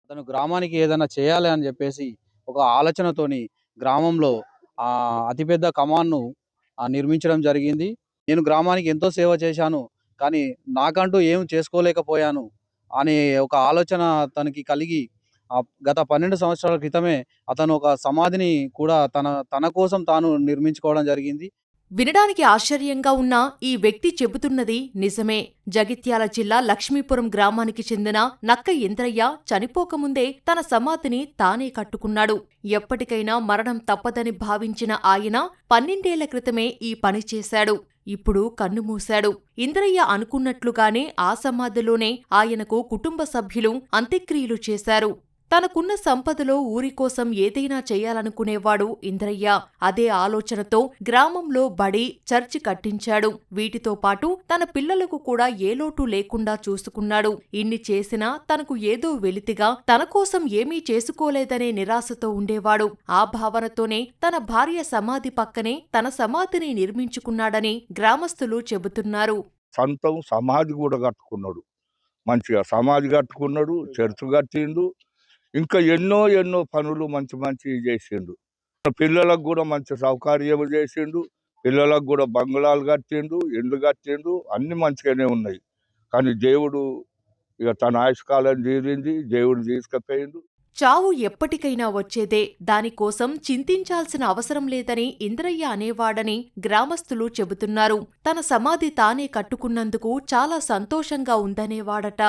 అతను గ్రామానికి ఏదైనా చేయాలి అని చెప్పేసి ఒక ఆలోచనతోని గ్రామంలో అతిపెద్ద కమాన్‌ను నిర్మించడం జరిగింది. నేను గ్రామానికి ఎంతో సేవ చేశాను. కానీ నాకంటూ ఏం చేసుకోలేకపోయాను అనే ఒక ఆలోచన తనకి కలిగి గత 12 సంవత్సరాల క్రితమే అతను ఒక సమాధిని కూడా తన తన కోసం తాను నిర్మించుకోవడం జరిగింది. వినడానికి ఆశ్చర్యంగా ఉన్నా ఈ వ్యక్తి చెబుతున్నది నిజమే. జగిత్యాల జిల్లా లక్ష్మీపురం గ్రామానికి చెందిన నక్క ఇంద్రయ్య చనిపోకముందే తన సమాధిని తానే కట్టుకున్నాడు. ఎప్పటికైనా మరణం తప్పదని భావించిన ఆయన 12 ఏళ్ల క్రితమే ఈ పని చేశాడు. ఇప్పుడు కన్నుమూశాడు. ఇంద్రయ్య అనుకున్నట్లుగానే ఆ సమాధిలోనే ఆయనకు కుటుంబ సభ్యులు అంత్యక్రియలు చేశారు. తనకున్న సంపదలో ఊరికోసం ఏదైనా చెయ్యాలనుకునేవాడు ఇంద్రయ్య. అదే ఆలోచనతో గ్రామంలో బడి, చర్చి కట్టించాడు. వీటితో పాటు తన పిల్లలకు కూడా ఏ లోటు లేకుండా చూసుకున్నాడు. ఇన్ని చేసినా తనకు ఏదో వెలితిగా తన కోసం ఏమీ చేసుకోలేదనే నిరాశతో ఉండేవాడు. ఆ భావనతోనే తన భార్య సమాధి పక్కనే తన సమాధిని నిర్మించుకున్నాడని గ్రామస్తులు చెబుతున్నారు. సొంతం సమాధి కూడా కట్టుకున్నాడు. మంచిగా సమాధి కట్టుకున్నాడు, చర్చ్ కట్టిండు. ఇంకా ఎన్నో ఎన్నో పనులు మంచి మంచివి చేసిండు. పిల్లలకు కూడా మంచి సౌకర్యం చేసిండు. పిల్లలకు కూడా బంగ్లాలు కట్టిండు, ఇండ్లు కట్టిండు, అన్ని మంచిగానే ఉన్నాయి. కానీ దేవుడు ఇక తన ఆయుష్కాలం తీరింది, దేవుడు తీసుకుపోయిండు. చావు ఎప్పటికైనా వచ్చేదే. దానికోసం చింతించాల్సిన అవసరం లేదని ఇంద్రయ్య అనేవాడని గ్రామస్తులు చెబుతున్నారు. తన సమాధి తానే కట్టుకున్నందుకు చాలా సంతోషంగా ఉందనేవాడట.